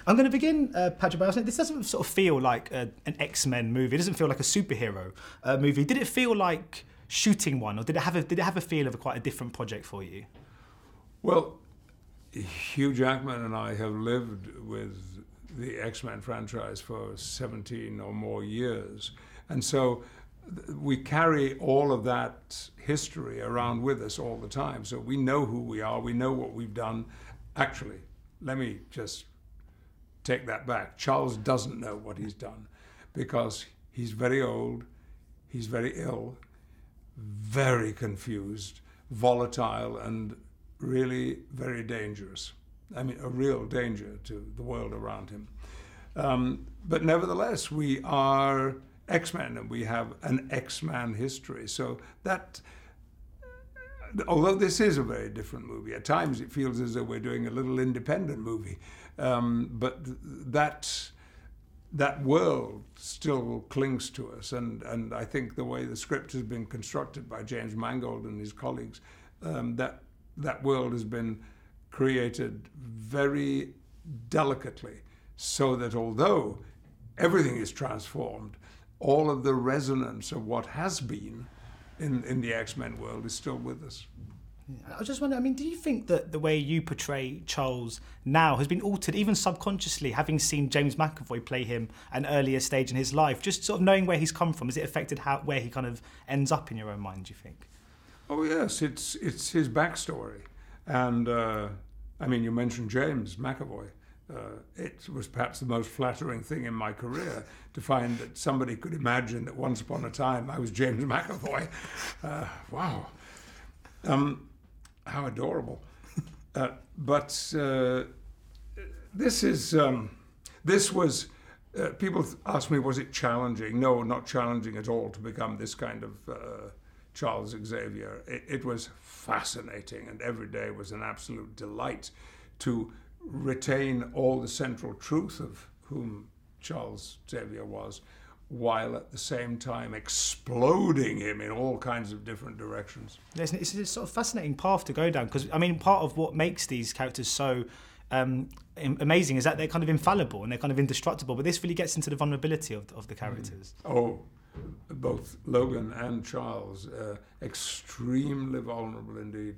I'm going to begin, Patrick, by saying this doesn't sort of feel like an X-Men movie. It doesn't feel like a superhero movie. Did it feel like shooting one, or did it have a feel of quite a different project for you? Well, Hugh Jackman and I have lived with the X-Men franchise for 17 or more years, and so we carry all of that history around with us all the time. So we know who we are, we know what we've done. Actually, let me just take that back. Charles doesn't know what he's done because he's very old, he's very ill, very confused, volatile, and really very dangerous. I mean, a real danger to the world around him. But nevertheless, we are X-Men, and we have an X-Man history. So that, although this is a very different movie, at times it feels as though we're doing a little independent movie. But that world still clings to us, and I think the way the script has been constructed by James Mangold and his colleagues, that world has been created very delicately, so that although everything is transformed, all of the resonance of what has been in the X-Men world is still with us. I was just wondering, I mean, do you think that the way you portray Charles now has been altered, even subconsciously, having seen James McAvoy play him at an earlier stage in his life, just sort of knowing where he's come from, has it affected where he kind of ends up in your own mind, do you think? Oh yes, it's his backstory. And I mean, you mentioned James McAvoy. It was perhaps the most flattering thing in my career to find that somebody could imagine that once upon a time I was James McAvoy. Wow. How adorable. But this was, people ask me, was it challenging? No, not challenging at all to become this kind of Charles Xavier. It was fascinating, and every day was an absolute delight to retain all the central truth of whom Charles Xavier was, while at the same time exploding him in all kinds of different directions. It's a sort of fascinating path to go down, because, I mean, part of what makes these characters so amazing is that they're kind of infallible and they're kind of indestructible, but this really gets into the vulnerability of the characters. Oh, both Logan and Charles, extremely vulnerable indeed.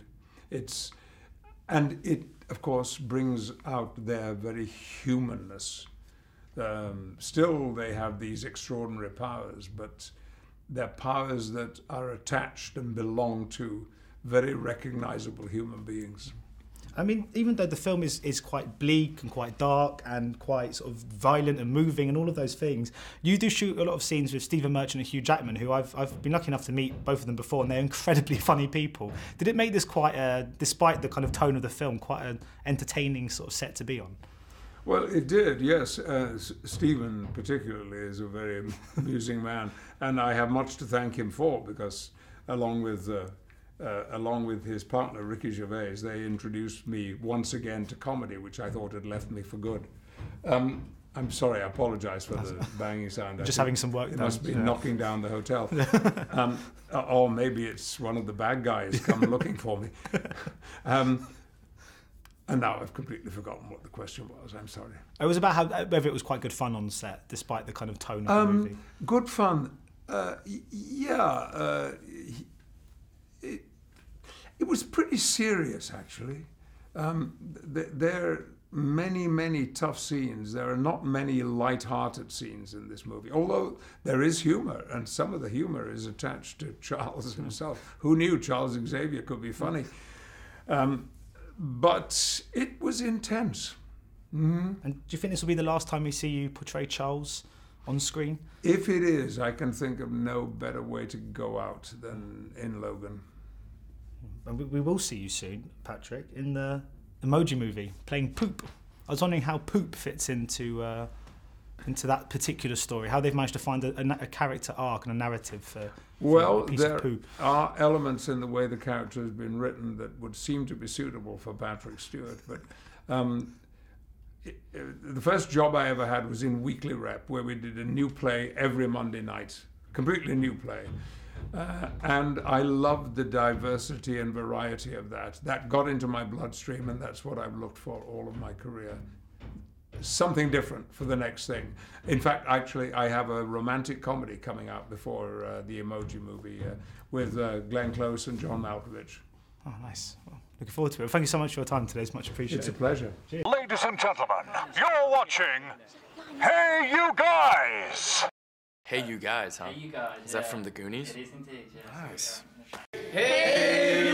And it, of course, brings out their very humanness. Still, they have these extraordinary powers, but they're powers that are attached and belong to very recognizable human beings. I mean, even though the film is quite bleak and quite dark and quite sort of violent and moving and all of those things, you do shoot a lot of scenes with Stephen Merchant and Hugh Jackman, who I've been lucky enough to meet both of them before, and they're incredibly funny people. Did it make this despite the kind of tone of the film, quite an entertaining sort of set to be on? Well, it did, yes. Stephen particularly is a very amusing man, and I have much to thank him for, because along with his partner Ricky Gervais, they introduced me once again to comedy, which I thought had left me for good. I'm sorry, I apologise for the banging sound. Just having some work done. It must be knocking down the hotel. Or maybe it's one of the bad guys come looking for me. And now I've completely forgotten what the question was. I'm sorry. It was about whether it was quite good fun on set, despite the kind of tone of the movie. Good fun. Yeah. It was pretty serious, actually. There are many, many tough scenes. There are not many light-hearted scenes in this movie, although there is humor, and some of the humor is attached to Charles himself. Who knew Charles Xavier could be funny? But it was intense. Mm-hmm. And do you think this will be the last time we see you portray Charles on screen? If it is, I can think of no better way to go out than in Logan. And we will see you soon, Patrick, in the Emoji movie, playing Poop. I was wondering how Poop fits into that particular story, how they've managed to find a character arc and a narrative for a piece of Poop. There are elements in the way the character has been written that would seem to be suitable for Patrick Stewart, but the first job I ever had was in Weekly Rep, where we did a new play every Monday night, completely new play. And I loved the diversity and variety of that. That got into my bloodstream, and that's what I've looked for all of my career. something different for the next thing. In fact, actually, I have a romantic comedy coming out before the Emoji movie with Glenn Close and John Malkovich. Oh, nice. Well, looking forward to it. Thank you so much for your time today. It's much appreciated. It's a pleasure. Cheers. Ladies and gentlemen, you're watching Hey You Guys! Hey You Guys, huh? Hey, you guys. Is that from the Goonies? It is indeed, yes. Nice. Hey!